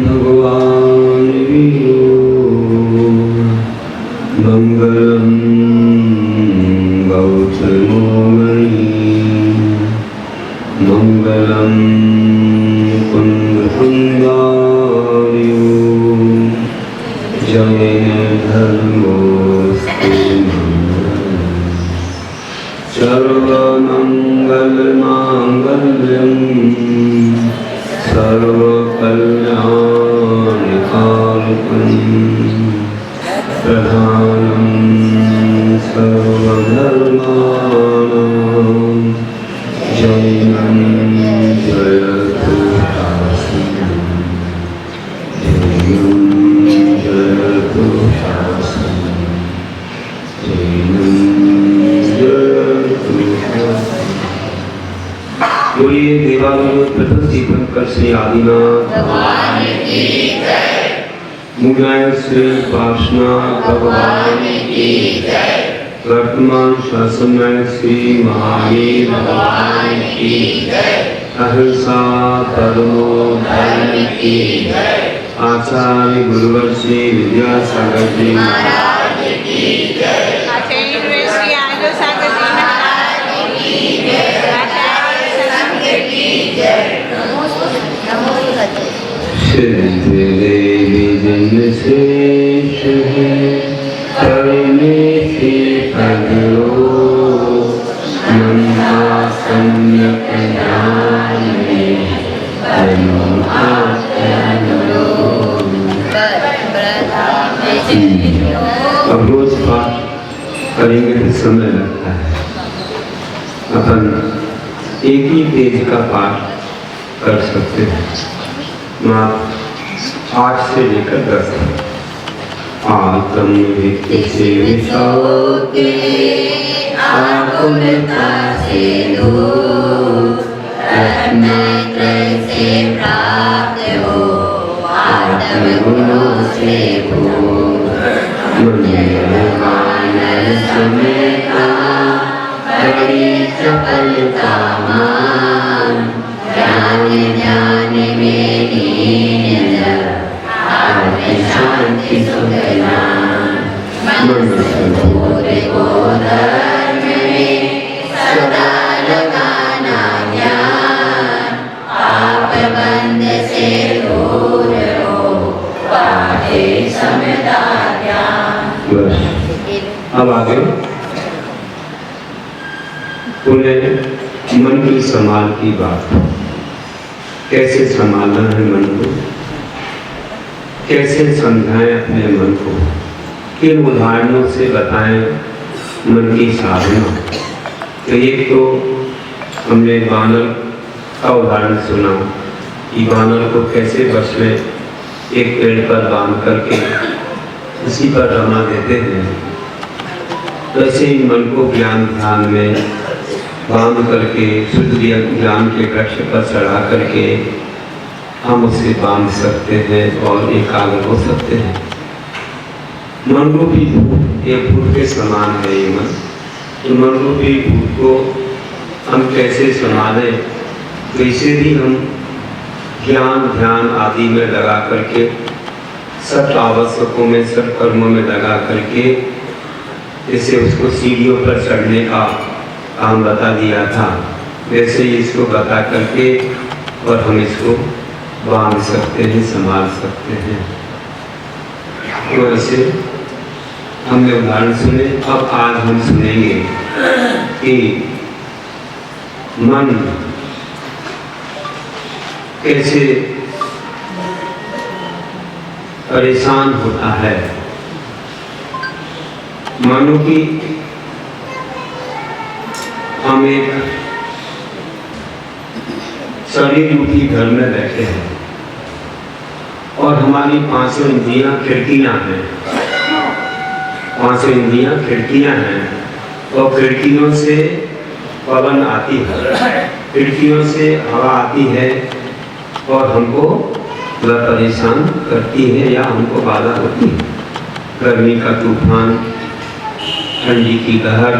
भगवान विष्णु मंगलम गौतमोमणि मंगलम कुंदकुंदार्यो जयेन धर्मोऽस्तु सर्वमंगलमांगल्यं सर्वकल्याणकारिकं प्रधानं सर्वधर्माणां जयं जयतु शास्त्रम् जयं जयतु शास्त्रम् जयं जयतु शास्त्रम्। बोलिए देवालय प्रथम तीर्थंकर श्री आदिनाथ भगवान की जय। मुगलायन श्री पार्श्वनाथ भगवान की जय। वर्तमान शासन में श्री महावीर भगवान की जय। अहिंसा परमो धर्म की जय। आचार्य गुरुवर श्री विद्यासागर जी महाराज की जय। आचार्य श्री आजो सागर जी महाराज की जय। आचार्य संघ की जय। सिद्ध देवी जन श्रेष्ठ है करने से पगलो मन्ना सम्यक ज्ञान में अब रोज पाठ करेंगे तो समय लगता है। अपन एक ही पेज का पाठ कर सकते हैं, मात्र 8 से लेकर 10 तक। आत्म वित्त से विषोके आकुलता से दूर रत्नत्रय से प्राप्त हो आत्म गुणों से भूर मनोवानर समेता बड़ी सफलता मान ज्ञान ज्ञान में लीन शांति सुखना मनुष्य भूरे को धर्म में सदा लगाना ज्ञान आप बंद से दूर हो पाए समझा ज्ञान। बस अब आगे पुनः मन की संभाल की बात, कैसे संभालना है मन को, कैसे समझाएं अपने मन को, किन उदाहरणों से बताएं मन की साधना। तो एक तो हमने बानर का उदाहरण सुना कि बानर को कैसे बस में एक पेड़ पर बांध करके उसी पर रमा देते हैं, वैसे ही मन को ज्ञान ध्यान में बांध करके शुद्ध ज्ञान के वृक्ष पर चढ़ा करके हम उसे बांध सकते हैं और एकाग्र हो सकते हैं। मन रूपी भूत एक भूत के समान है ये मन, तो मन रूपी भूत को हम कैसे संभालें, वैसे भी हम ज्ञान ध्यान आदि में लगा करके सब आवश्यकों में सब कर्मों में लगा करके जैसे उसको सीढ़ियों पर चढ़ने का काम बता दिया था, वैसे ही इसको बता करके और हम इसको बांध सकते हैं, संभाल सकते हैं। तो ऐसे हमने उदाहरण सुने। अब आज हम सुनेंगे कि मन कैसे परेशान होता है। मानो कि हम एक शरीर रूपी घर में बैठे हैं और हमारी 5 इंद्रियां खिड़कियां हैं, 5 इंद्रियां खिड़कियां हैं और खिड़कियों से पवन आती है, खिड़कियों से हवा आती है और हमको वह परेशान करती है या हमको बाधा होती है। गर्मी का तूफान, ठंडी की लहर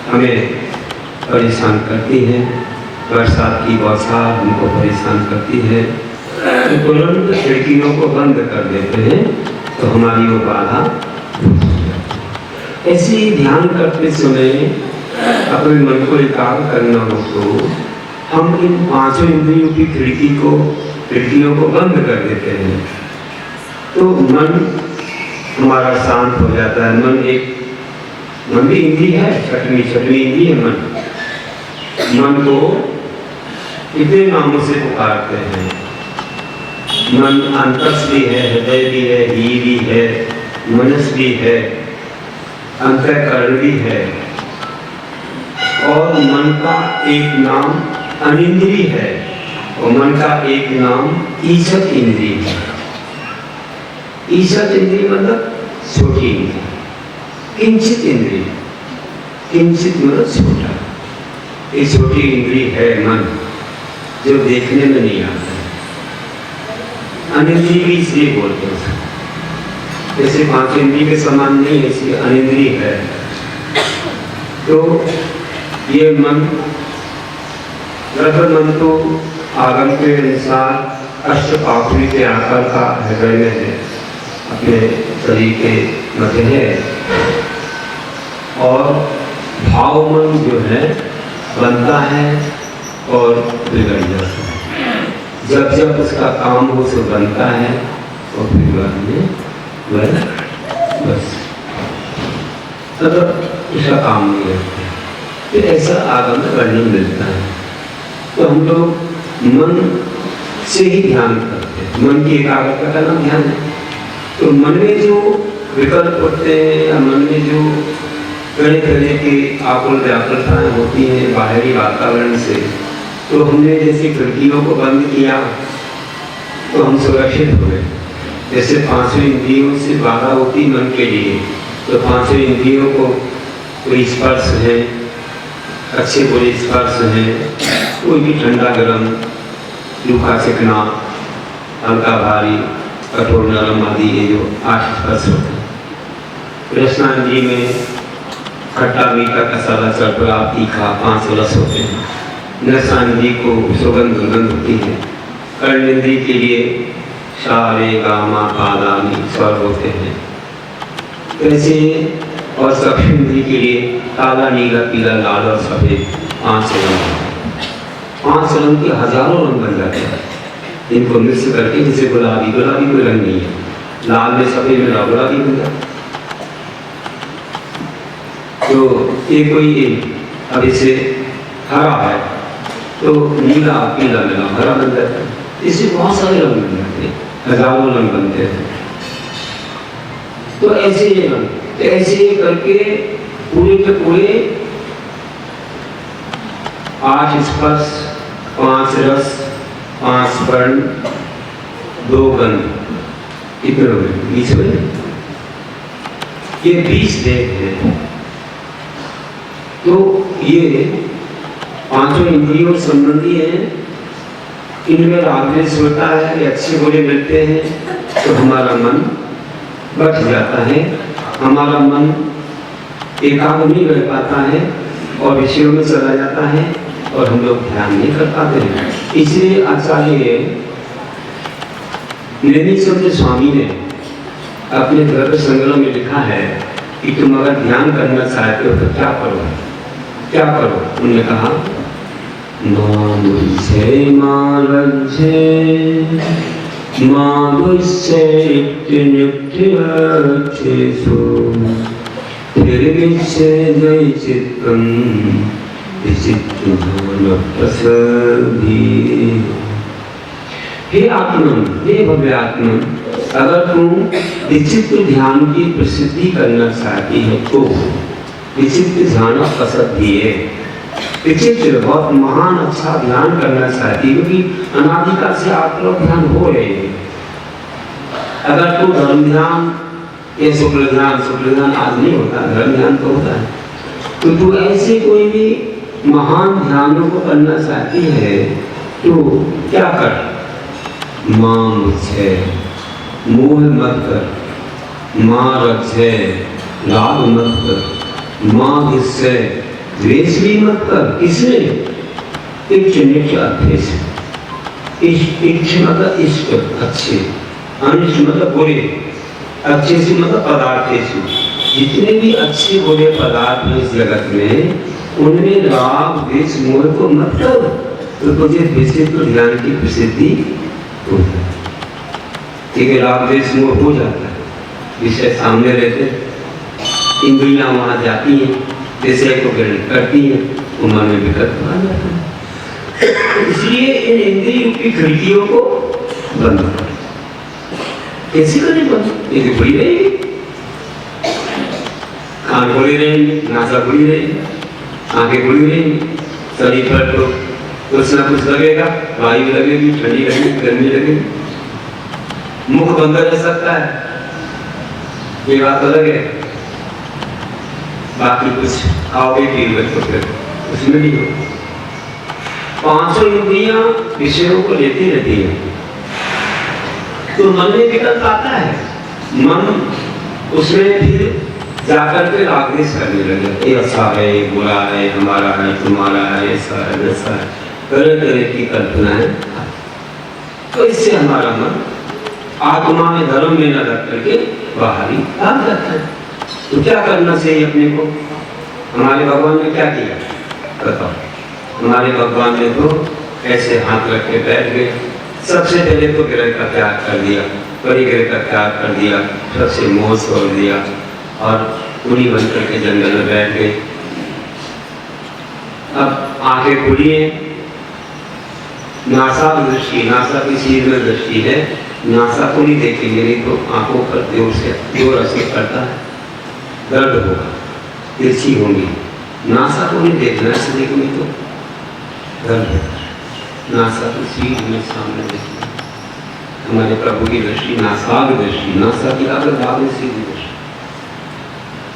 हमें परेशान करती है, बरसात की बौछार हमको परेशान करती है, तो तुरंत खिड़कियों को बंद कर देते हैं, तो हमारी वो बाधा। ऐसे ही ध्यान करते समय अपने मन को एकाग्र करना हो तो हम इन पांचों इंद्रियों की खिड़कियों को बंद कर देते हैं, तो मन हमारा शांत हो जाता है। मन भी इंद्रिय है, छठवीं इंद्रिय है मन। मन को कितने नामों से पुकारते हैं। मन अंतस भी है, हृदय भी है, ही भी है, मनस भी है, अंतःकरण भी है, और मन का एक नाम अनिंद्रिय है, और मन का एक नाम ईशत इंद्रिय है। ईशत इंद्रिय मतलब छोटी इंद्रिय, किंचित इंद्रिय, किंचित मतलब छोटा। ये छोटी इंद्रिय है मन, जो देखने में नहीं आता है। अनिंद्रिय भी इसलिए बोलते हैं, जैसे पांच इंद्रिय के समान नहीं, इसलिए अनिंद्रिय है। तो ये मन, मन तो आगम के अनुसार अष्टपापुरी के आकार का हृदय में है, अपने शरीर के मध्य है, और भाव मन जो है बनता है और बिगड़ जाता है। जब जब उसका काम हो तो बनता है और फिर बाद में वह बस उसका काम नहीं करता। फिर ऐसा आगम में वर्णन मिलता है। तो हम लोग मन से ही ध्यान करते हैं, मन की एकाग्रता का नाम ध्यान है। तो मन में जो विकल्प होते हैं या मन में जो तरह तरह की आकुल व्याकुलताएं होती हैं बाहरी वातावरण से, तो हमने जैसे खिड़कियों को बंद किया तो हम सुरक्षित हो गए। जैसे पांचों इंद्रियों से बाधा होती मन के लिए, तो पांचों इंद्रियों को कोई स्पर्श है, अच्छे बुरे स्पर्श हैं, कोई भी ठंडा गर्म, रूखा चिकना, हल्का भारी, कठोर नरम आदि, ये जो 8 स्पर्श होते हैं। रसनांद्रिय में खट्टा मीठा कसाला चटपटा तीखा 5 रस होते हैं। रसांद्रिय को सुगंध दुर्गंध होती है। कर्णेंद्रिय के लिए सारे गामा पादानी स्वर होते हैं। ऐसे और चक्षुंद्रिय के लिए काला नीला पीला लाल और सफेद 5 रंग, 5 रंग के हजारों रंग बन जाते हैं। इनको मिक्स करके जैसे गुलाबी कोई रंग नहीं है, लाल में सफेद में गुलाबी बन जाता। तो ये कोई अब इसे हरा है तो नीला पीला मिला हरा बन जाता है। इससे बहुत सारे रंग बन जाते हैं, हजारों रंग बनते हैं। तो ऐसे करके पूरे के पूरे 8 स्पर्श, 5 रस, 5 वर्ण, 2 गंध, कितने हो गए? 20 हो गए। ये 20 देह हैं। तो ये पांचों इंद्रियों संबंधी हैं। इनमें रागद्वेष होता है, अच्छे बुरे मिलते हैं तो हमारा मन बच जाता है, हमारा मन एकाग्र नहीं रह पाता है और विषयों में चला जाता है और हम लोग ध्यान नहीं कर पाते हैं। इसलिए आचार्य नैमिषारण्य स्वामी ने अपने द्रव्य संग्रह में लिखा है कि तुम अगर ध्यान करना चाहते हो तो क्या करो। उन्होंने कहा हे आत्मन, हे भव्य आत्मन, अगर तुम विचित्र ध्यान की प्रसिद्धि करना चाहती है तो विचित्र ध्यान प्रसिद्धि है। विचित्र बहुत महान अच्छा ध्यान करना चाहती है, क्योंकि अनादिकाल से आप लोग ध्यान हो रहे हैं। अगर तू धर्म ध्यान या शुक्ल ध्यान आज नहीं होता, धर्म ध्यान तो होता है, तो तू ऐसे कोई भी महान ध्यानों को करना चाहती है तो क्या कर? मां मुझे मोह मत कर, मां रक्षे लाभ मत कर, मां इससे द्वेष भी मत कर। किसने? एक नित्य अभ्यास। इष्ट मतलब इष्ट अच्छे, अनिष्ट मतलब बुरे, अच्छे से मतलब पदार्थ से। जितने भी अच्छे बुरे पदार्थ हैं इस जगत में, उनमें राग द्वेष मोह को मत कर, तो तुझे विशेष तो ज्ञान की प्रसिद्धि हो जाए। ठीक है, राग द्वेष मोह हो जाता है, विषय सामने रहते, इंद्रियां वहां जाती हैं, विषय को ग्रहण करती हैं, मन में विकल्प आ जाता है। इसलिए इन इंद्रिय रूपी खिड़कियों को बंद करो। कैसे करें बंद? ये खुली रहेगी, कान खुली रहेंगे, नासा खुली रहेगी, आंखें खुली रहेंगी, शरीर पर तो कुछ ना कुछ लगेगा, वायु लगेगी, ठंडी लगेगी, गर्मी लगेगी। मुख बंद रह सकता है, ये बात अलग है। बाकी कुछ आओगे पीओगे तो फिर उसमें नहीं हो। पांचों इंद्रियां विषयों को लेती रहती है, तो मन में विकल्प आता है, मन उसमें फिर जाकर के राग द्वेष करने लगे। ये अच्छा है, ये बुरा है, हमारा है, तुम्हारा है, ऐसा है, वैसा है, तरह तरह की कल्पनाएं। तो इससे हमारा मन आत्मा में धर्म में न लग करके बाहरी भाग जाता है। तो क्या करना चाहिए अपने को? हमारे भगवान ने क्या किया बताओ? हमारे भगवान ने तो ऐसे हाथ रख के बैठ गए। सबसे पहले तो ग्रह का त्याग कर दिया, परिग्रह का त्याग कर दिया, सबसे मोह छोड़ दिया और पूरी बन करके जंगल में बैठ गए। अब आंखें खुली हैं, नासा दृष्टि, नासा की चीज में दृष्टि है, नासा को नहीं देखेंगे, नहीं तो आंखों पर जोर असर करता है, दर्द होगा, तिरछी होंगी। नासा को नहीं देखना, ऐसे देखने तो दर्द होगा। नासा को सीध में सामने देखना। हमारे प्रभु की दृष्टि नासाग दृष्टि, नासा की आगे भाग में सीधी दृष्टि,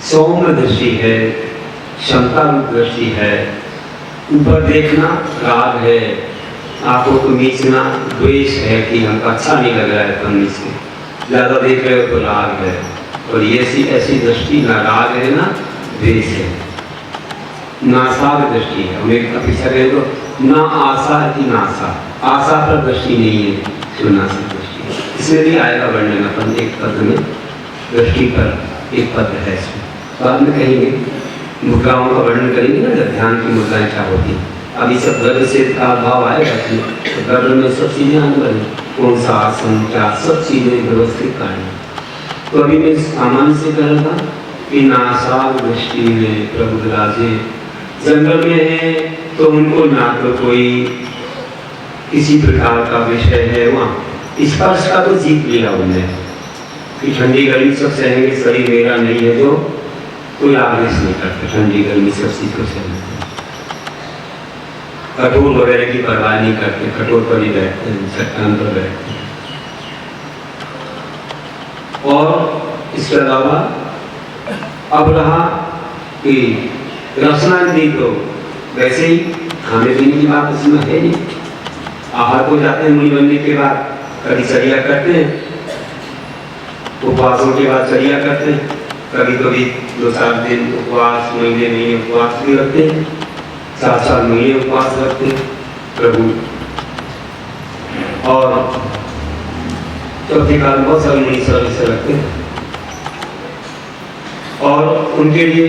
सौम्य दृष्टि है, क्षमता रूप दृष्टि है। ऊपर देखना राग है, आंखों को नीचना द्वेष है कि हमको अच्छा नहीं लग रहा है, कम नीचे ज्यादा देख रहे हो तो राग है। और ये ऐसी दृष्टि ना राग है ना द्वेष है, नासाग दृष्टि है। हमें पीछा गए तो ना आशा की नासा, आशा पर दृष्टि नहीं है, जो नासा दृष्टि है। इसमें भी आएगा वर्णन अपन एक पद में, दृष्टि पर एक पद है इसमें, बाद में कहेंगे। मुद्राओं का वर्णन करेंगे ना, जब ध्यान की मुद्राएं क्या होती हैं। अभी सब गर्भ से का भाव आएगा, तो गर्भ में सब चीजें आने वाली, कौन सा आसन क्या, सब चीजें व्यवस्थित करनी। तो अभी मैं सामान्य से कह रहा था कि नासाग दृष्टि में प्रभु राजे जंगल में है, तो उनको ना तो कोई किसी प्रकार का विषय है, वहाँ स्पर्श का तो जीत लिया उन्होंने कि ठंडी गर्मी सब सहेंगे, शरीर मेरा नहीं है, तो कोई आवेश नहीं करते, ठंडी गर्मी सब चीज को सहने। कठोर वगैरह की परवाह नहीं करते, कठोर पर ही बैठते हैं, चट्टान पर बैठते हैं। और इसके अलावा अब रहा कि रसना दी, तो वैसे ही खाने पीने की बात इसमें है नहीं। आहार को जाते हैं मुनि बनने के बाद, कभी चर्या करते हैं, उपवासों के बाद चर्या करते हैं, कभी कभी 2-4 दिन उपवास, महीने उपवास भी रखते हैं, 4-4 महीने उपवास रखते हैं प्रभु। और चौथे काल बहुत सारे मुनि सब इसे रखते हैं। और उनके लिए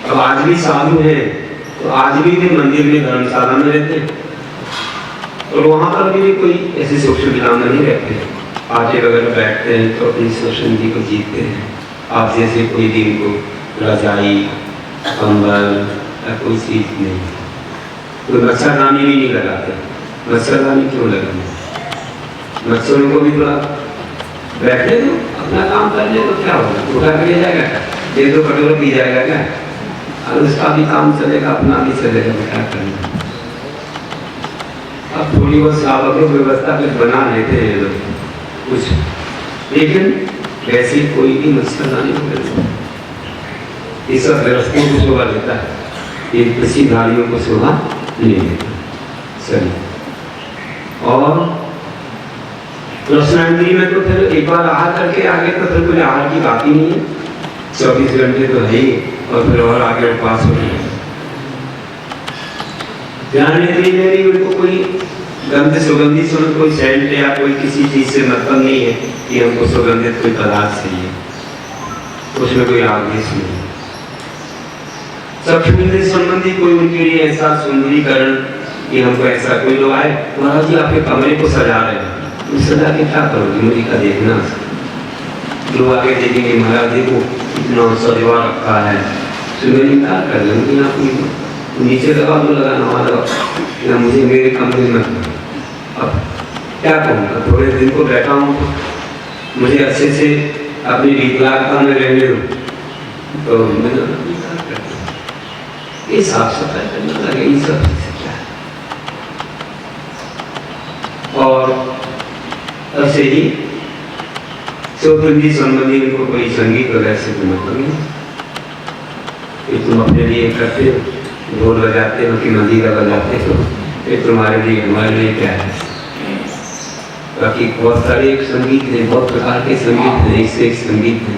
अब आज भी साधु हैं, तो आज भी वे मंदिर में धर्मशाला में रहते हैं, और वहां पर भी कोई ऐसे सूक्ष्म विराम नहीं रहते, आटे वगैरह बैठते हैं तो अपनी स्वशंति को जीतते हैं। आप जैसे कोई दिन को रजाई, कंबल या कोई चीज नहीं, कोई मच्छरदानी भी नहीं लगाते। मच्छरदानी क्यों लगाते? मच्छरों को भी थोड़ा बैठने दो, अपना काम कर ले, तो क्या होगा, उठा के ले जाएगा क्या, दे दो कटोरा पी जाएगा क्या, और उसका भी काम चलेगा, अपना भी चलेगा, क्या करना। अब थोड़ी बहुत सावक व्यवस्था कुछ बना लेते हैं लोग कुछ, लेकिन वैसे कोई भी मच्छरदानी नहीं करता। ये सब व्यवस्था को शोभा देता है, ये किसी धारियों को शोभा नहीं देता। चलिए, और रसनांतरी में तो फिर एक बार आहार करके आगे तो फिर कोई आहार की बात ही नहीं है, 24 घंटे तो है ही, और फिर और आगे उपवास हो रही है। ध्यान नहीं दे रही, उनको कोई गंध सुगंधित समय कोई सेंट या कोई किसी चीज से मतलब नहीं है कि हमको सुगंधित कोई पदार्थ चाहिए, उसमें कोई आवेश नहीं। चक्षुर्विंद संबंधी कोई उनके लिए ऐसा सुंदरीकरण कि हमको ऐसा कोई लोग आए, महाराज जी आपके कमरे को सजा रहे हैं, तो सजा के क्या करोगे, मुझे का देखना। लोग आके देखेंगे महाराज जी को इतना सजवा रखा है, सुगंधी क्या कर लेंगे, आप नीचे लगा दो, लगाना वहाँ लगा, मुझे मेरे कमरे में। अब क्या कहूँगा, थोड़े दिन को बैठा हूँ तो मुझे अच्छे से अपनी विकलांगता में रहने दो, तो मैंने ये साफ सफाई करने लगे, ये सब क्या है। और ऐसे ही चौथी संबंधी उनको कोई संगीत वगैरह से तो मतलब नहीं, तुम अपने लिए करते हो, ढोल बजाते हो कि मंदिर बजाते हो, ये तुम्हारे लिए हमारे लिए क्या है। बाकी बहुत सारे एक संगीत है, बहुत प्रकार के संगीत हैं, एक से एक संगीत है,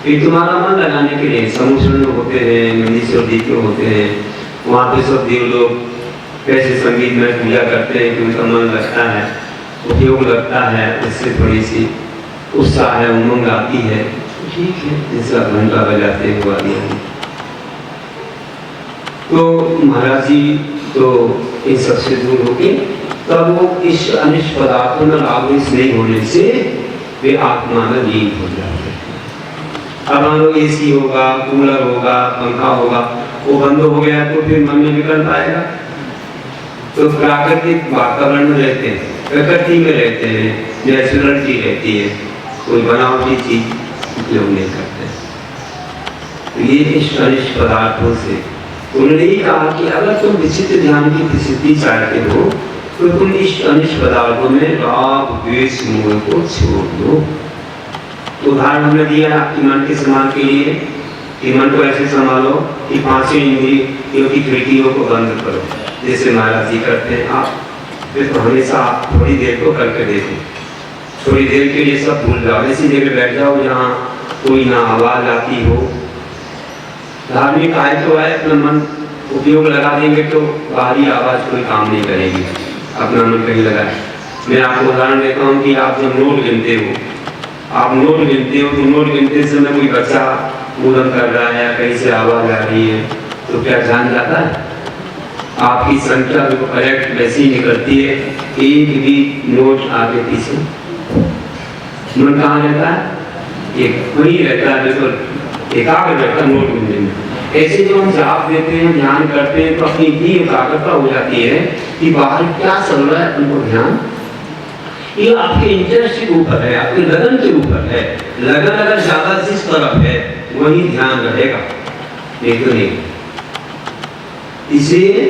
ये तुम्हारा मन लगाने के लिए। समुद्र में होते हैं, मंदीश्वर द्वीप में होते हैं, वहाँ पे सब देव लोग कैसे संगीत में पूजा करते हैं कि उनका मन लगता है, उपयोग लगता है, इससे थोड़ी सी उत्साह है, उमंग आती है, ठीक है, जैसे आप घंटा बजाते हुआ दिया। तो महाराज जी तो इन सबसे दूर होके तब वो इस अनिष्ट पदार्थों में आवेश नहीं होने से वे आत्मा में लीन हो जाते हैं। अब मान लो एसी होगा, कूलर होगा, पंखा होगा, वो बंद हो गया तो फिर मन में विकल्प आएगा। तो प्राकृतिक वातावरण में रहते हैं, प्रकृति में रहते हैं, नेचुरल चीज रहती है, कोई बनावटी चीज उपयोग नहीं करते। तो ये इस अनिष्ट पदार्थों से उन्होंने ही कहा कि अगर तुम विचित्र ध्यान की प्रसिद्धि चाहते हो तो तुम इस अनिष्ट पदार्थों में राग द्वेष मोह को छोड़ दो। तो उदाहरण हमने दिया आपकी मन के सम्मान के लिए कि मन को ऐसे संभालो कि पांचों इंद्रियों की खिड़कियों को बंद करो, जैसे महाराज जी करते हैं। आप फिर तो हमेशा आप थोड़ी देर को करके देखो, थोड़ी देर के लिए सब भूल जाओ, ऐसी जगह बैठ जाओ जहाँ कोई ना आवाज आती हो। धार्मिक आय तो है, अपना मन उपयोग लगा देंगे तो बाहरी आवाज कोई काम नहीं करेगी, अपना मन कहीं लगाए। मैं आपको उदाहरण देता हूँ कि आप जब नोट गिनते हो, आप नोट गिनते हो तो नोट गिनते समय कोई बच्चा कूदन कर रहा है, कहीं से आवाज आ रही है, तो क्या ध्यान जाता है? आपकी संख्या बिल्कुल करेक्ट वैसी ही निकलती है, एक भी नोट आगे पीछे। मन कहाँ रहता है? एक वही रहता है, बिल्कुल एकाग्र रहता है नोट गिनने में। ऐसे जो हम जाप देते हैं, ध्यान करते हैं, तो अपनी इतनी एकाग्रता हो जाती है कि बाहर क्या चल रहा है उनको ध्यान, ये आपके इंटरेस्ट के ऊपर है, आपके लगन के ऊपर है। लगन अगर ज्यादा जिस तरफ है वही ध्यान रहेगा, नहीं तो नहीं। इसलिए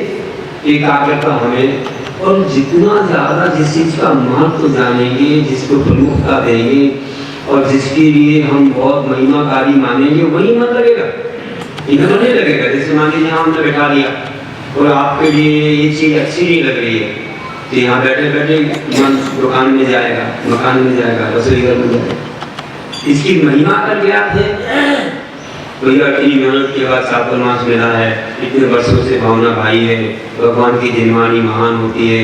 एकाग्रता हमें, और जितना ज्यादा जिस चीज का महत्व जानेंगे, जिसको प्रमुखता देंगे और जिसके लिए हम बहुत महिमाकारी मानेंगे, वही मन लगेगा, इधर नहीं लगेगा। जैसे मान लीजिए हमने बैठा लिया और आपके लिए ये चीज अच्छी नहीं लग रही है, तो यहाँ बैठे बैठे मन दुकान में जाएगा, मकान में जाएगा, रसोई घर में जाएगा। इसकी महिमा कर गया थे तो यह इतनी मेहनत के बाद चातुर्मास मिला है, इतने वर्षों से भावना भाई है, भगवान की जिनवानी महान होती है,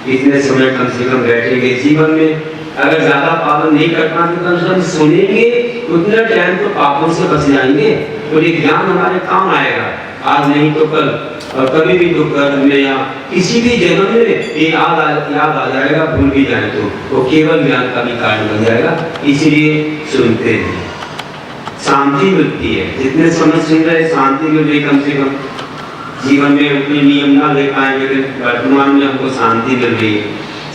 इतने समय कम से कम बैठेंगे। जीवन में अगर ज्यादा पालन नहीं कर पाते तो कम से कम सुनेंगे, उतना टाइम तो पापों से बच जाएंगे और ये ज्ञान हमारे काम आएगा, आज नहीं तो कल, और कभी भी तो कर्म में या किसी भी जन्म में ये याद आ जाएगा, भूल भी जाए तो वो केवल ज्ञान का भी कारण बन जाएगा। इसलिए सुनते हैं, शांति मिलती है, जितने समय सुन रहे शांति मिल रही। कम से कम जीवन में उतने नियम ना ले पाएंगे, लेकिन वर्तमान में हमको शांति मिल रही है,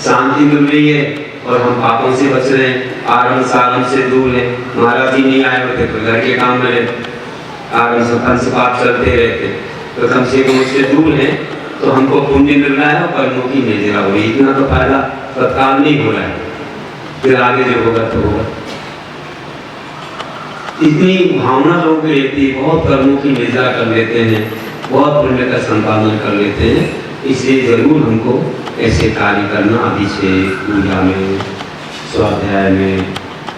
शांति मिल रही है और हम पापों से बच रहे हैं, आरम सारम से दूर है। महाराज जी नहीं आए होते तो घर के काम में रहते, आरम से पंच पाप चलते रहते, तो कम से कम उससे दूर है तो हमको पुण्य मिल रहा है और कर्मों की निर्जरा हो रही। इतना तो फायदा तत्काल नहीं हो रहा है, फिर आगे जो होगा तो होगा। इतनी भावना लोगों की रहती है, बहुत कर्मों की निर्जरा कर लेते हैं, बहुत पुण्य का संपादन कर लेते हैं। इसलिए जरूर हमको ऐसे कार्य करना, अभिषेक, पूजा में, स्वाध्याय में,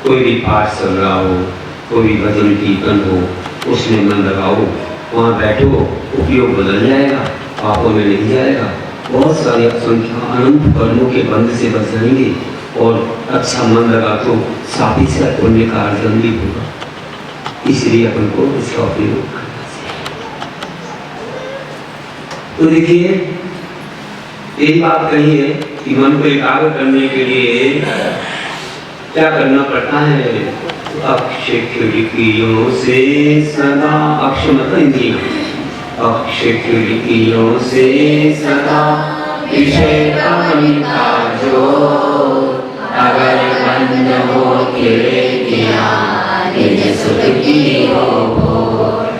कोई भी पाठ चल रहा हो, कोई भी भजन कीर्तन हो, उसमें मन लगाओ, वहाँ बैठो, उपयोग बदल जाएगा, पापों में नहीं जाएगा, बहुत सारी असंख्या अनंत कर्मों के बंध से बच जाएंगे और अच्छा मन लगा तो साथी से पुण्य का अर्जन भी होगा। इसलिए अपन को इसका उपयोग करना चाहिए। तो देखिए यही बात कही है कि मन को एकाग्र करने के लिए क्या करना पड़ता है? अक्षय खिड़कियों से सदा, अक्ष मतलब इंद्रियों, अक्षय खिड़कियों से सदा विषय का जो अगर बंद हो के सुख की हो,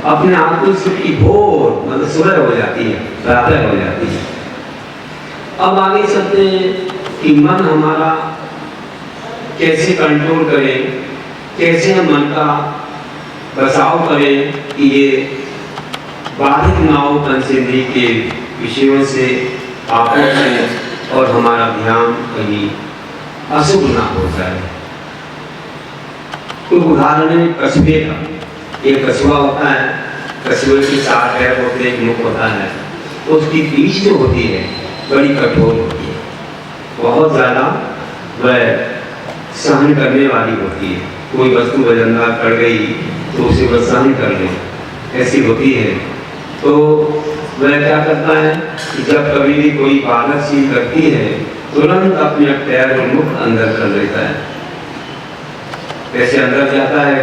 अपने आप को सुख की भोर मतलब सुबह हो जाती है, प्रातः हो जाती है। अब आगे चलते हैं कि मन हमारा कैसे कंट्रोल करें, कैसे हम मन का बचाव करें कि ये बाधित ना हो पंचेंद्रिय के विषयों से, पापों से, और हमारा ध्यान कहीं अशुभ ना हो जाए। तो उदाहरण है कछुए का। एक कछुआ होता है, कछुए के 4 पैर होते हैं, एक मुख होता है, तो उसकी पीठ जो होती है बड़ी कठोर होती है, बहुत ज़्यादा वह सहन करने वाली होती है। कोई वस्तु वजनदार पड़ गई तो उसे वह सहन कर ले, ऐसी होती है। तो वह क्या करता है कि जब कभी भी कोई बालक चीज करती है तुरंत अपने पैर और मुख अंदर कर लेता है, ऐसे अंदर जाता है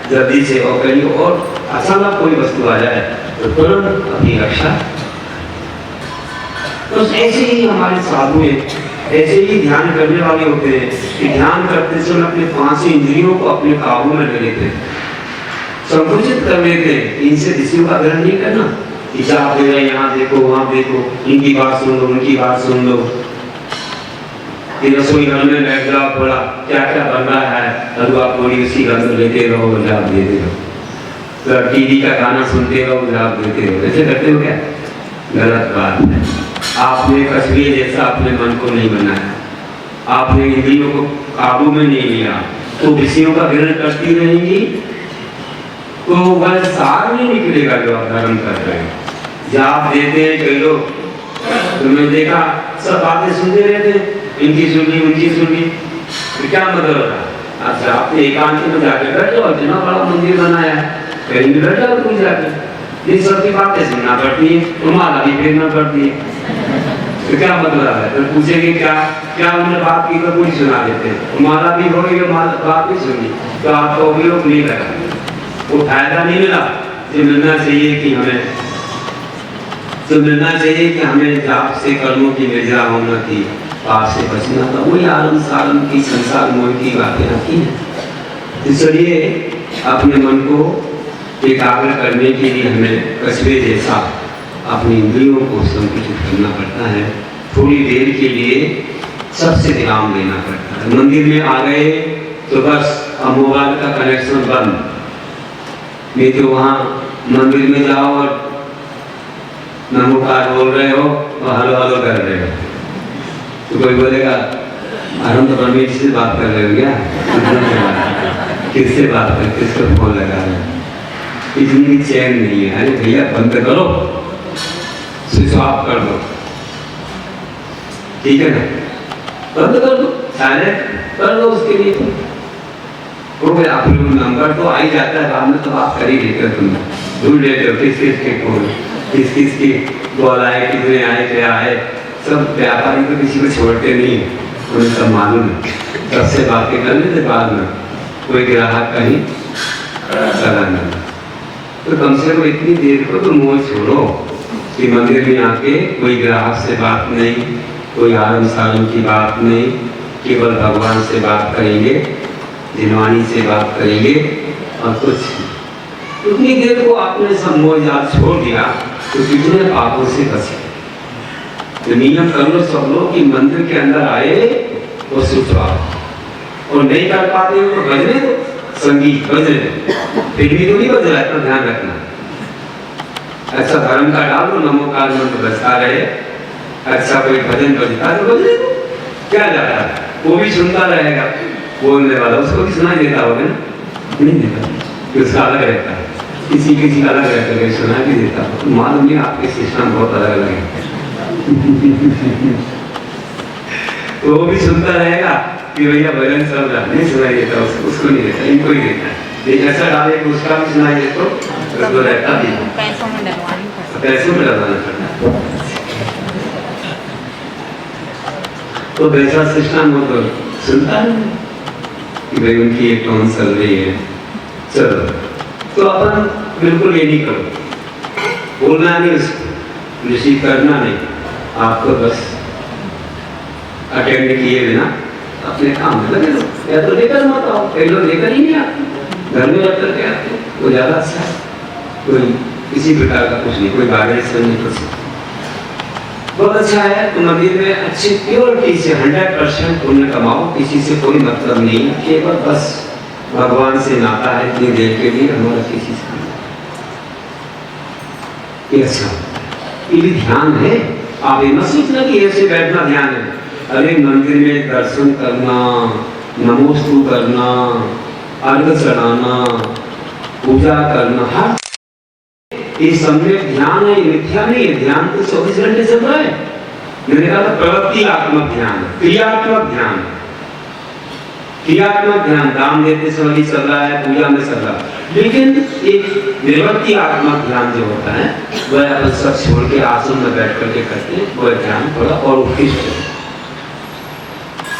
जल्दी से, और कहीं और अचानक कोई वस्तु आ जाए तो तुरंत अपनी रक्षा। तो ऐसे ही हमारे साधु ऐसे ही ध्यान करने वाले होते हैं कि ध्यान करते समय अपने 5 इंद्रियों को अपने काबू में ले लेते हैं, संकुचित कर लेते हैं। इनसे विषयों का ग्रहण नहीं करना कि आप दे रहे यहाँ देखो वहाँ देखो, इनकी बात सुन लो उनकी बात सुन लो, रसोई घर में बैठ जाओ, थोड़ा क्या क्या बन रहा है हलवा पूरी उसी घर में लेते रहो, जवाब देते रहो, टीवी का गाना सुनते रहो, जवाब देते रहो। ऐसे करते हो क्या? गलत बात है। आपने कछुए जैसा अपने मन को नहीं बनाया, आपने इंद्रियों को काबू में नहीं लिया, तो विषयों का ग्रहण करती रहेंगी तो वह सार नहीं निकलेगा जो आप धर्म कर रहे हैं। जाप देते हैं कई लोग, तुमने देखा सब बातें सुनते रहते, इनकी सुनी उनकी सुनी, तो क्या मतलब होता? अच्छा आपने एकांत में जाकर बैठ जाओ, इतना बड़ा मंदिर बनाया है, कहीं भी बैठ जाओ तुम जाकर, इन सबकी बातें सुनना पड़ती है, तुम्हारा भी फेरना पड़ती है, तो क्या मतलब है? तो पूछेंगे क्या क्या उन्होंने बात की, तो कोई सुना देते हैं, तुम्हारा भी हो गया बात भी सुनी, तो आपको उपयोग नहीं लगा, वो फायदा नहीं मिला। जो मिलना चाहिए कि हमें, जो मिलना चाहिए कि हमें जाप से कर्मों की निर्जा होना थी, पाप से बचना था, वही आलम सालम की संसार मोह की बातें आती हैं। इसलिए अपने मन को एकाग्र करने के लिए हमें कछुए जैसा अपनी इंद्रियों को संकुचित करना पड़ता है। थोड़ी देर के लिए सबसे विराम लेना पड़ता है। मंदिर में आ गए तो बस अब मोबाइल का कनेक्शन बंद, नहीं तो वहाँ मंदिर में जाओ और नमोकार बोल रहे हो और हलो हलो कर रहे हो, तो कोई बोलेगा हम तो परमेश्वर से बात कर रहे हो क्या? किससे बात कर, किसको फोन लगा रहे हो? इतनी भी चैन नहीं है। अरे भैया बंद करो, स्विच ऑफ कर दो, ठीक है ना, बंद कर दो, साइलेंट कर दो। उसके लिए हो गया, आप लोग नंबर तो आ ही जाता है, बाद में तो बात कर ही लेते हो, तुम ढूंढ लेते हो किस किस के कौन, किस किस की कॉल आए, कितने आए, क्या आए। सब व्यापारी तो किसी को छोड़ते नहीं, उन्हें सब मालूम है, सबसे बातें कर लेते, बाद में कोई ग्राहक का ही सलाह नहीं। तो कम से कम इतनी देर को तो मोह छोड़ो कि मंदिर में आके कोई ग्राहक से बात नहीं, कोई आरम सारम की बात नहीं, केवल भगवान से बात करेंगे, जिनवानी से बात करेंगे और कुछ। उतनी देर को आपने सब मोह जाल छोड़ दिया तो कितने पापों से बचे। तो नियम कर लो सब लोग कि मंदिर के अंदर आए और सुख आओ, और नहीं कर पाते हो तो बजने दो, संगीत बज रहे, फिर भी तो नहीं बज रहा है, तो ध्यान रखना। अच्छा धर्म का डाल दो, नमोकार मंत्र बजता रहे, अच्छा कोई भजन बजता है तो बजने दो, क्या जाता है, वो भी सुनता रहेगा, बोलने वाला उसको भी सुनाई देता होगा ना? नहीं देता, उसका अलग रहता है, किसी किसी का अलग रहता है, सुना भी देता हो। तो मालूम नहीं आपके सिस्टम बहुत अलग अलग है। तो वो भी सुनता रहेगा कि भैया भजन चल रहा, नहीं सुनाई देता, उसको नहीं देता, इनको ही देता है। लेकिन ऐसा डाले कि उसका भी सुनाई दे तो रहता भी, पैसों में डलवानी पड़ती पैसों में डलवाना पड़ता। तो वैसा सिस्टम वो तो सुनता है कि भाई उनकी एक टोन चल रही है, चलो। तो अपन बिल्कुल ये नहीं करो, बोलना नहीं उसको, रिसीव करना नहीं, आपको बस अटेंड किए बिना अपने काम में लगे रहो। या तो लेकर मत आओ, कई लोग लेकर ही नहीं आते, घर में रख करके आते, वो ज्यादा अच्छा है। कोई किसी प्रकार का कुछ नहीं, कोई बारिश नहीं, कुछ बहुत अच्छा है। तो मंदिर में अच्छी प्योरिटी से 100% पुण्य कमाओ, किसी से कोई मतलब नहीं, केवल बस भगवान से नाता है इतनी देर के लिए, हमारा किसी से नहीं। ये अच्छा, ये भी ध्यान है। आप ये मत सोचना कि ऐसे बैठना ध्यान है। अरे मंदिर में दर्शन करना, नमोस्तु करना, अर्घ चढ़ाना, पूजा करना, हर ये सम्यक ध्यान है, मिथ्या नहीं है। ध्यान तो 24 घंटे चल रहा है। मैंने कहा था प्रवृत्तियात्मक ध्यान, क्रियात्मक ध्यान। क्रियात्मक ध्यान दान देते समय भी चल रहा है, पूजा में चल रहा है, लेकिन एक निवृत्तियात्मक ध्यान जो होता है वह अपन सब छोड़ के आसन में बैठ करके करते हैं, वह ध्यान थोड़ा और उत्कृष्ट है।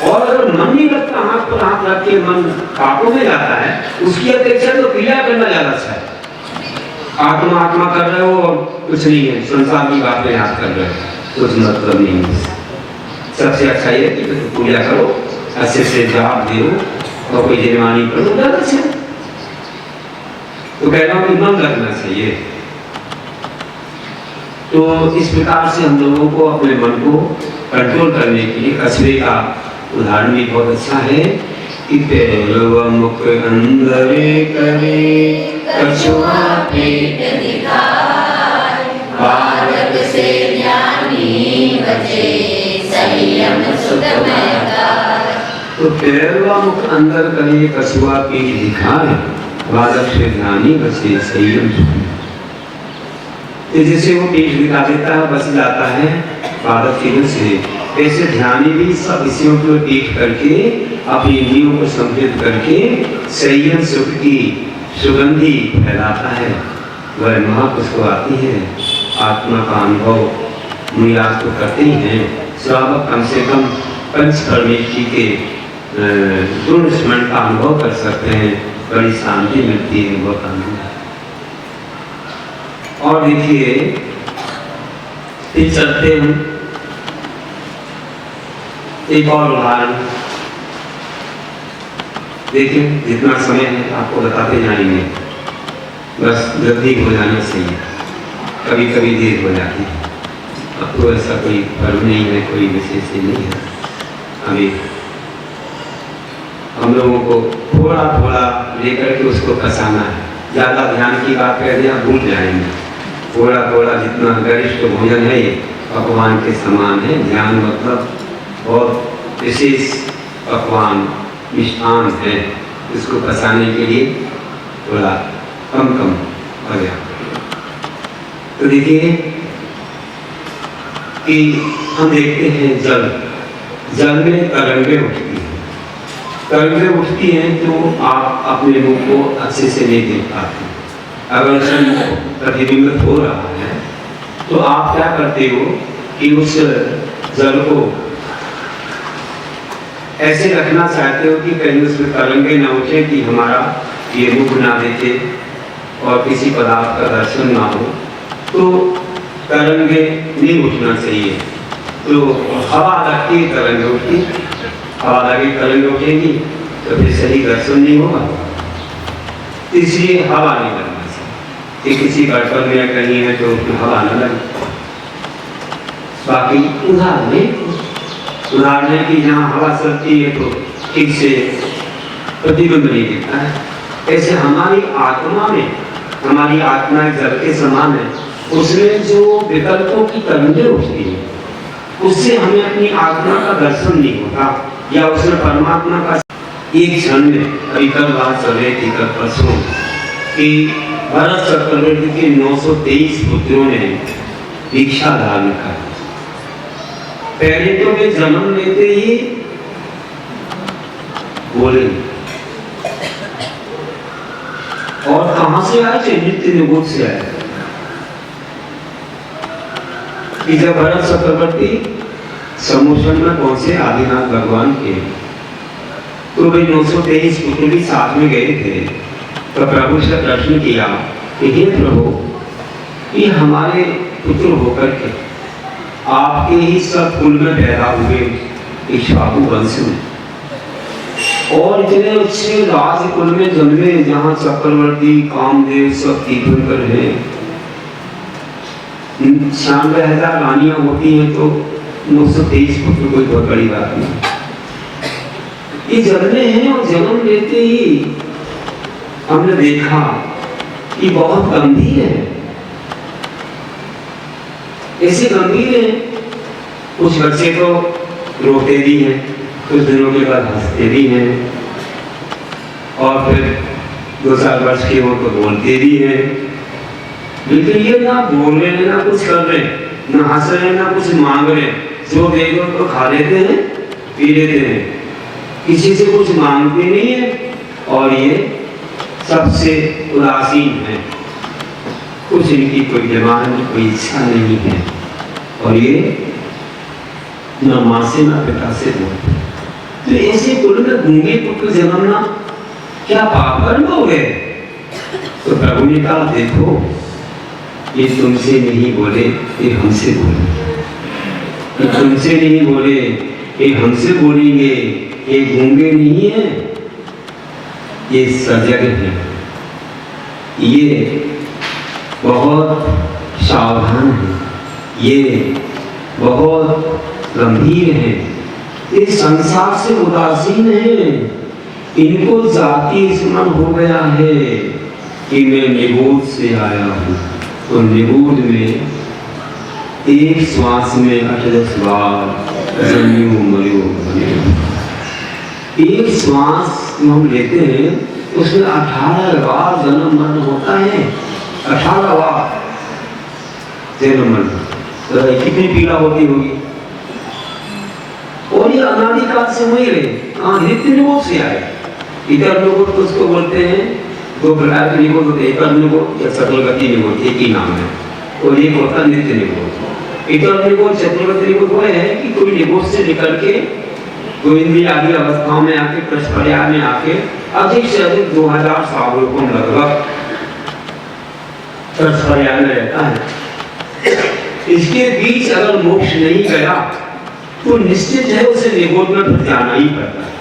और अगर मन नहीं लगता, हाथ पर हाथ रख के मन पापों में जाता है, उसकी अपेक्षा तो क्रिया करना ज्यादा अच्छा है। आत्मा आत्मा कर रहे हो और कुछ नहीं है, संसार की बातें याद कर रहे हो, कुछ मतलब नहीं है। सबसे अच्छा ये कि तो पूजा करो, अच्छे से जवाब दो और कोई जयमानी करो, ज्यादा अच्छा। तो कह रहा हूँ कि मन लगना चाहिए। तो इस प्रकार से हम लोगों को अपने मन को कंट्रोल करने के लिए कस्बे का उदाहरण भी बहुत अच्छा है कि पहलवा मुख अंदरे करे, कछुआ पेट दिखाए, बालक से ज्ञानी बचे, संयम सुखमय गाय। तो पहलवा मुख अंदर करे, कछुआ पेट दिखाए, बालक से ज्ञानी बचे, संयम सुखमय। तो जैसे वो पेट दिखा देता है, बच जाता है बालक के वजह से, ऐसे ध्यानी भी सब विषयों को देख करके अपनी इंद्रियों को संतुलित करके संयम सुख की सुगंधी फैलाता है, वह महापुष्प आती है। आत्मा का अनुभव मुनियास तो करते ही हैं, श्रावक कम से कम पंच परमेश्वरी के गुण स्मरण का अनुभव कर सकते हैं, बड़ी शांति मिलती है, बहुत आनंद है। और देखिए फिर चलते हैं एक और उदाहरण। देखिए जितना समय है आपको बताते जाएंगे, बस जल्दी हो जाना चाहिए, कभी कभी देर हो जाती है। अब तो ऐसा कोई पर्व नहीं है, कोई विशेष नहीं है। अभी हम लोगों को थोड़ा थोड़ा लेकर के उसको फंसाना है। ज़्यादा ध्यान की बात कर दिया भूल जाएंगे। थोड़ा थोड़ा जितना गरिष्ठ भोजन है ये भगवान के समान है। ध्यान मतलब बहुत विशेष पकवान मिष्ठान है, इसको फंसाने के लिए थोड़ा कम हो गया। तो देखिए कि हम देखते हैं जल में तरंगें उठती हैं। तरंगें उठती हैं तो आप अपने मुख को अच्छे से नहीं देख पाते। अगर उसमें प्रतिबिंबित हो रहा है तो आप क्या करते हो कि उस जल को ऐसे रखना चाहते हो कि कहीं उसमें तरंगे न उठे, कि हमारा ये मुख ना देखे और किसी पदार्थ का दर्शन ना हो। तो तरंगे नहीं उठना चाहिए। तो हवा लगती तरंगे उठती, हवा लगी तरंगे उठेगी तो फिर सही दर्शन नहीं होगा। इसलिए हवा नहीं लगना चाहिए कि किसी बर्तन में कहीं है तो उसमें हवा न लगे। बाकी उदाहरण है कि जहाँ हवा चलती है तो ठीक से प्रतिबिंब नहीं दिखता है। ऐसे हमारी आत्मा में, हमारी आत्मा जल के समान है, उसमें जो विकल्पों की तरंगें उठती है उससे हमें अपनी आत्मा का दर्शन नहीं होता, या उसमें परमात्मा का एक क्षण में। अभी कल बात चल रही थी, कल परसों, कि भरत चक्रवर्ती के 923 पुत्रों ने दीक्षा धारण कर, पहले तो वे जन्म लेते ही बोले, और कहां से आए थे? नित्य निगोद से आए। कि जब भरत चक्रवर्ती समोसन में पहुंचे आदिनाथ भगवान के, तो वे 923 पुत्र भी साथ में गए थे। तो प्रभु से प्रश्न किया कि हे प्रभु, ये हमारे पुत्र होकर के आपके ही सब कुल में पैदा हुए इक्ष्वाकु वंश में, और इतने अच्छे राज कुल में जन्मे जहाँ चक्रवर्ती कामदेव सब तीर्थंकर हैं। 96,000 रानियां होती हैं तो 923 पुत्र कोई बहुत बड़ी बात नहीं। ये जन्मे हैं और जन्म लेते ही हमने देखा कि बहुत गंभीर है। ऐसे गंभीर है, कुछ बच्चे तो रोते भी हैं, कुछ दिनों के बाद हंसते भी हैं, और फिर 2-4 वर्ष के हो तो बोलते भी हैं। लेकिन ये ना बोल रहे हैं, ना कुछ कर रहे हैं, ना हंस रहे हैं, ना कुछ मांग रहे हैं। जो दे दो तो खा लेते हैं, पी लेते हैं, किसी से कुछ मांगते नहीं है, और ये सबसे उदासीन है। कुछ इनकी कोई डिमांड, कोई इच्छा नहीं है, और ये न मां से न पिता से बोलते। तो ऐसे कुल में गूंगे पुत्र जन्मना क्या पाप कर्म हो गए? तो प्रभु ने कहा, देखो ये तुमसे नहीं बोले, ये हमसे बोले। ये तुमसे नहीं बोले, ये हमसे बोलेंगे। ये गूंगे नहीं है, ये सजग है। ये बहुत सावधान है, ये बहुत गंभीर है, ये संसार से उदासीन है। इनको जाति स्मरण हो गया है कि मैं निगोद से आया हूँ। तो निगोद में एक श्वास में 28 बार जन्मो मरो बने। एक श्वास जो हम लेते हैं उसमें 18 बार जन्म मरण होता है। 18 बार जन्म मरण, तो कितनी पीड़ा होती होगी। और ये अनादिकाल से वही रहे, नित्य निगोद से आए। इतर निगोद तो उसको बोलते हैं, 2 प्रकार के निगोद होते हैं, इतर निगोद या चतुर्गति निगोद, एक ही नाम है। और एक होता है नित्य निगोद। इतर निगोद, चतुर्गति निगोद वो है कि कोई निगोद से निकल के गोविंदी आदि अवस्थाओं में आके, प्रश्पर्याय में आके अधिक से अधिक 2000 सालों को लगभग प्रश्पर्याय में रहता है। इसके बीच अगर मोक्ष नहीं गया तो निश्चित है उसे निगोद में फिर जाना ही पड़ता है।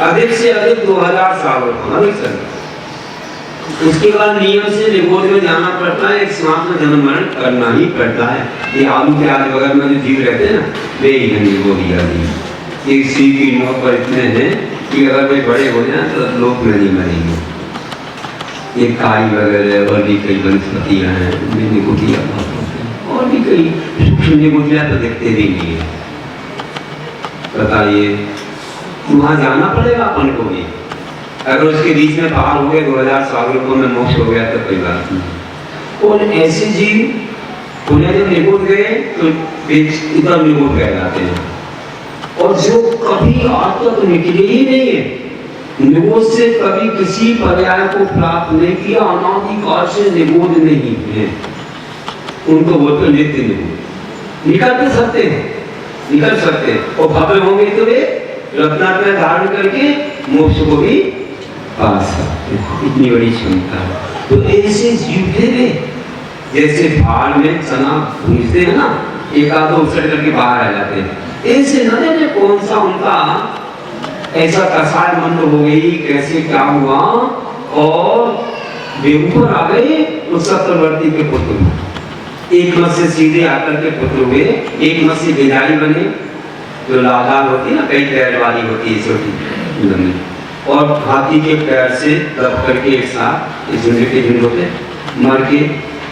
अधिक से अधिक 2000 सालों को, अधिक से अधिक। उसके बाद नियम से निगोद में जाना पड़ता है, एक श्वास में जन्म मरण करना ही पड़ता है। ये आलू प्याज वगैरह में जो जीव रहते हैं ना, वे ही है निगोदी आदि। एक सी की नोक पर इतने हैं कि अगर वे बड़े हो जाए तो लोक में नहीं मरेंगे। ये काई वगैरह और भी कई वनस्पतियाँ हैं, उनमें निगोदियाँ बहुत होती हैं, और भी कई सूक्ष्म निगोदियाँ तो देखते भी नहीं है। बताइए, वहाँ जाना पड़ेगा अपन को भी। अगर उसके बीच में पार हो गए 2000 सालों को में मोक्ष हो गया तो कोई बात नहीं। और ऐसे जीव उन्हें जब निगोद गए तो इधर निगोद कह जाते हैं। और जो कभी आज तक निकले ही नहीं है, निगोद से कभी किसी पर्याय को प्राप्त नहीं किया, अनादिकाल से निगोद नहीं है, उनको बोलते नित्य निगोद। निकल तो सकते हैं, निकल सकते हैं, और भव्य होंगे तो वे रत्नात्रय धारण करके मोक्ष को भी पा सकते हैं। इतनी बड़ी क्षमता है। तो ऐसे जीव थे वे, जैसे भाड़ में चना भूंजते हैं ना, एक आध उछल करके बाहर आ जाते हैं। ऐसे न जाने कौन सा उनका ऐसा कसाय मंत्र हो गई, कैसे क्या हुआ, और वे ऊपर आ गए उस चक्रवर्ती के पुत्र। एक मत से सीधे आकर के पुत्र हुए, एक मत से बिजाई बने, जो लादार होती है ना, कई पैर वाली होती है छोटी, और हाथी के पैर से दब करके एक साथ झुंड के झुंड होते मर के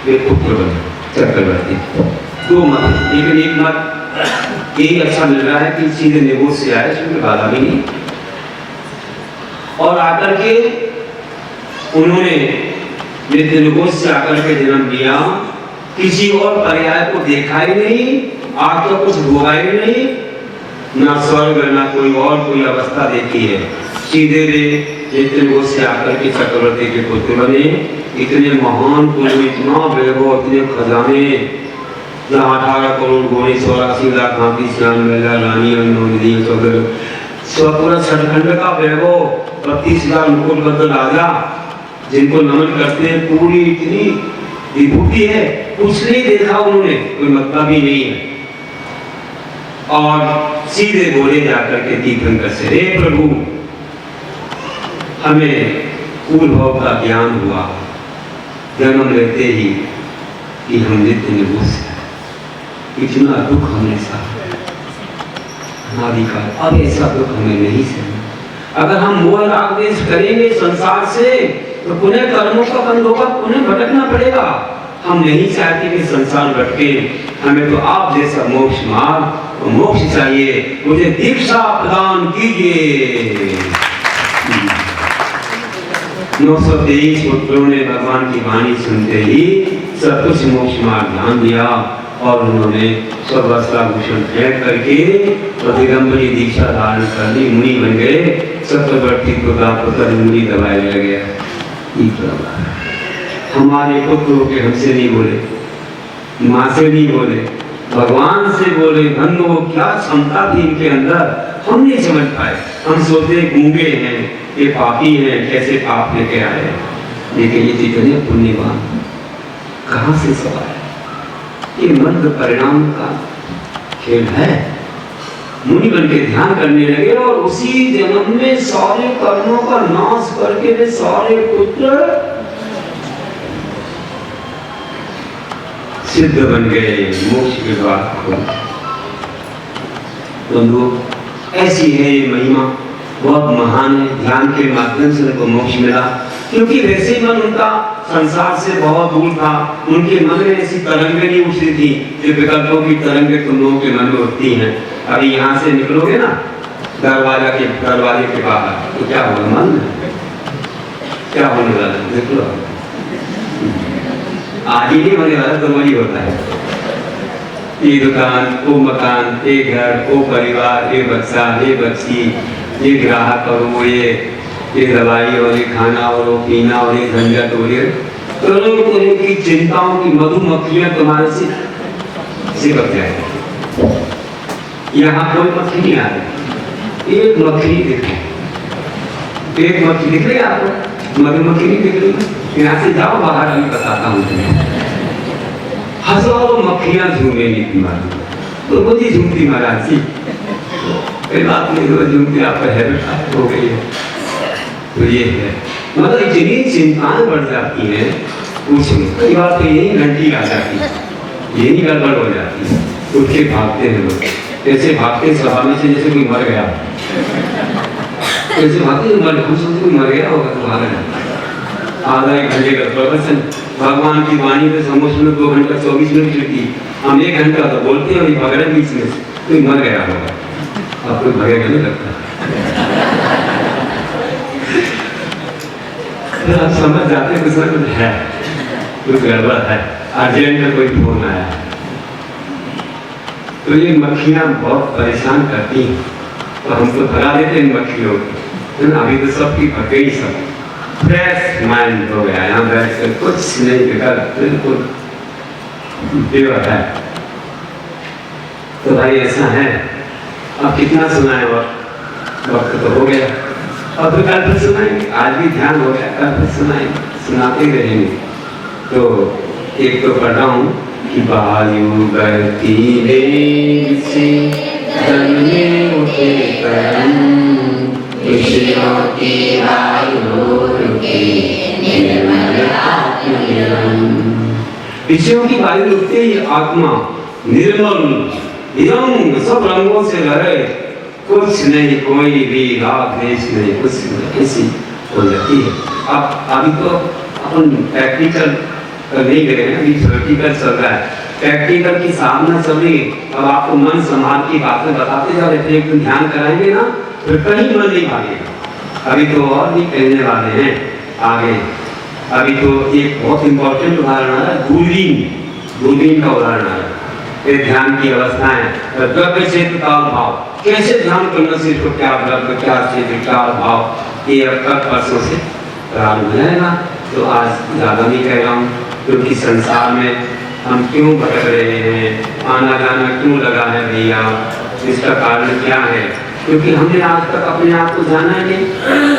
वे पुत्र बने चक्रवर्ती। 2 मत, लेकिन एक मत यही अच्छा मिल रहा है कि सीधे निगोद से आए, इसमें बाधा भी नहीं। और आकर के उन्होंने नित्य निगोद से आकर के जन्म लिया, किसी और पर्याय को देखा ही नहीं, आज तो कुछ भोगा ही नहीं, ना स्वर्ग ना कोई अवस्था देखी है। सीधे रे से आकर के चक्रवर्ती के पुत्र बने। इतने महान कुल में इतना वैभव, इतने खजाने, जहाँ 18 करोड़ घोड़े, 84 लाख हाथी, 96 रानी और 9 नदियाँ, 14 पूरा छठखंड का वैभव, 32,000 मुकुटबद्ध राजा जिनको नमन करते हैं, पूरी इतनी विभूति है, कुछ नहीं देखा उन्होंने, कोई मतलब ही नहीं है। और सीधे बोले जाकर के तीर्थंकर से, हे प्रभु, हमें कुल भाव का ज्ञान हुआ जन्म लेते ही कि हम नित्य निबुस हैं, इतना दुख हमने सहा, अब ऐसा दुख हमें नहीं सहना। अगर हम मोह राग द्वेष करेंगे संसार से तो पुनः कर्मों का बंध होगा, पुनः भटकना पड़ेगा। हम नहीं चाहते कि संसार भटके, हमें तो आप जैसा मोक्ष मार्ग और मोक्ष चाहिए, मुझे दीक्षा प्रदान कीजिए। 923 पुत्रों ने भगवान की वाणी सुनते ही सब कुछ मोक्ष मार्ग ध्यान दिया और उन्होंने सर्वस्त्राभूषण फेंक करके दिगंबरी दीक्षा धारण कर ली, मुनि बन गए। चक्रवर्ती को प्राप्त कर मुनि दबाए ले गया। हमारे पुत्र के हमसे नहीं बोले, माँ से नहीं बोले, भगवान से बोले। धन वो क्या क्षमता थी इनके अंदर, हम नहीं समझ पाए। हम सोचते गूंगे हैं, ये पापी हैं, कैसे पाप लेके आए, लेकिन ये इतने पुण्यवान कहाँ से सब आए? ये मंद परिणाम का खेल है। मुनि बन के ध्यान करने लगे और उसी जन्म में सारे कर्मों का नाश करके वे सारे पुत्र सिद्ध बन गए, मोक्ष के द्वार खोल। तो ऐसी है ये महिमा, बहुत महान है। ध्यान के माध्यम से उनको मोक्ष मिला, क्योंकि वैसे ही मन उनका संसार से बहुत दूर था। उनके मन में ऐसी तरंगें नहीं उठती थी जो विकल्पों की तरंगें तुम लोगों के मन में उठती हैं। अभी यहाँ से निकलोगे ना दरवाजे के बाहर तो क्या होगा, मन क्या होने वाला है? निकलो, आज ही नहीं होने वाला तो वही होता है। ये दुकान, वो मकान, ये घर, वो परिवार, ये बच्चा, ये बच्ची, ये ग्राहक और वो ये दवाई और ये खाना और वो पीना और ये झंझट और ये तरह की चिंताओं की मधुमक्खियां तुम्हारे से चिपक जाएगी। यहाँ कोई मक्खी नहीं आ रही, एक मक्खी दिख रही, एक मक्खी दिख रही है आपको, मधुमक्खी नहीं दिख रही। यहाँ से जाओ बाहर, अभी बताता हूँ तुम्हें। हजारों मक्खियां झूमेंगी तुम्हारी, तो मुझे झूमती महाराज जी, कोई बात नहीं, रोज झूमती, आपका हैबिट हो गई है। तो ये है, मतलब इतनी चिंताएं बढ़ जाती हैं, कुछ कई बार तो यही घंटी आ जाती है, यही गड़बड़ हो जाती है, उठ के भागते हैं लोग। ऐसे भागते सभा में से जैसे कोई मर गया, ऐसे भागते कोई मर गया होगा तुम्हारा। आधा एक घंटे का प्रवचन, भगवान की वाणी पे समोस में 2 घंटा 24 मिनट चलती, हम 1 घंटा तो बोलते हैं, भग रहे बीच में कोई मर गया होगा। अब कोई भगेगा नहीं लगता, तो आप समझ जाते कुछ ना कुछ है, कुछ गड़बड़ है, अर्जेंट में कोई फोन आया। तो ये मक्खियां बहुत परेशान करती हैं, तो हम तो भगा देते हैं मक्खियों को। अभी तो सबकी भग गई, सब फ्रेश माइंड हो गया, यहाँ बैठ कर कुछ नहीं बिगड़, बिल्कुल प्योर है। तो भाई ऐसा है, अब कितना सुनाए, वक्त तो हो गया, अब तो कल फिर सुनाएंगे, आज भी ध्यान हो गया, कल फिर सुनाएंगे, सुनाते ही रहेंगे। तो एक तो पढ़ रहा हूँ कि वायु गति वेग से जन्मे उठे कर्म, विषयों की वायु रुके निर्मल आत्मनिर्मल। विषयों की वायु रुकते ही आत्मा निर्मल, यंग सब रंगों से लहरे, कुछ नहीं, कोई भी राग द्वेष नहीं, कुछ नहीं, ऐसी हो जाती है। अब अभी तो अपन प्रैक्टिकल नहीं गए हैं, अभी थ्योरेटिकल चल रहा है। प्रैक्टिकल की साधना चल रही है। अब आपको मन संभाल की बातें बताते जा रहे थे, एक दिन ध्यान कराएंगे ना फिर कहीं मन नहीं भागेगा। अभी तो और भी कहने वाले हैं आगे। अभी तो एक बहुत इंपॉर्टेंट उदाहरण है, दूरबीन का उदाहरण है। ध्यान की अवस्थाएं, द्रव्य क्षेत्र काल भाव, कैसे ध्यान करना से इसको क्या व्रत, क्या सिद्ध, क्या भाव, ये अब तक परसों से प्रारंभ रहेगा। तो आज ज़्यादा नहीं कह रहा हूँ, क्योंकि संसार में हम क्यों भटक रहे हैं, आना जाना क्यों लगा है भैया, इसका कारण क्या है? क्योंकि हमने आज तक अपने आप को जाना ही नहीं,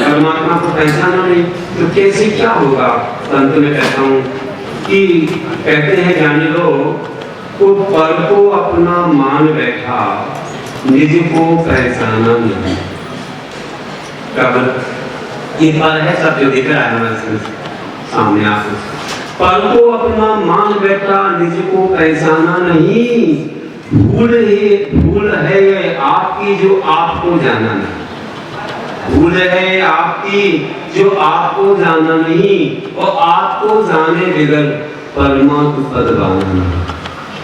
परमात्मा को पहचाना नहीं, तो कैसे क्या होगा? तो अंत में कहता हूँ कि कहते हैं जाने लो, तो पर को अपना मान बैठा, निज को पहचाना नहीं। ये पर है सब जो दिख रहा है हमारे सामने आपको, पर को अपना मान बैठा, निज को पहचाना नहीं। भूल है ये आपकी जो आपको जाना नहीं, भूल है आपकी जो आपको जाना नहीं, और आपको जाने बगैर परमात्म पद पाना नहीं,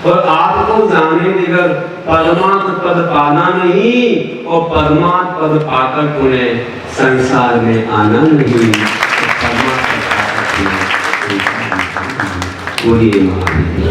और आपको जाने बगैर परमात्म पद पाना नहीं, और परमात्म पद पाकर तुम्हें संसार में आना नहीं। परमात्म पद पाकर बोलिए महादेव।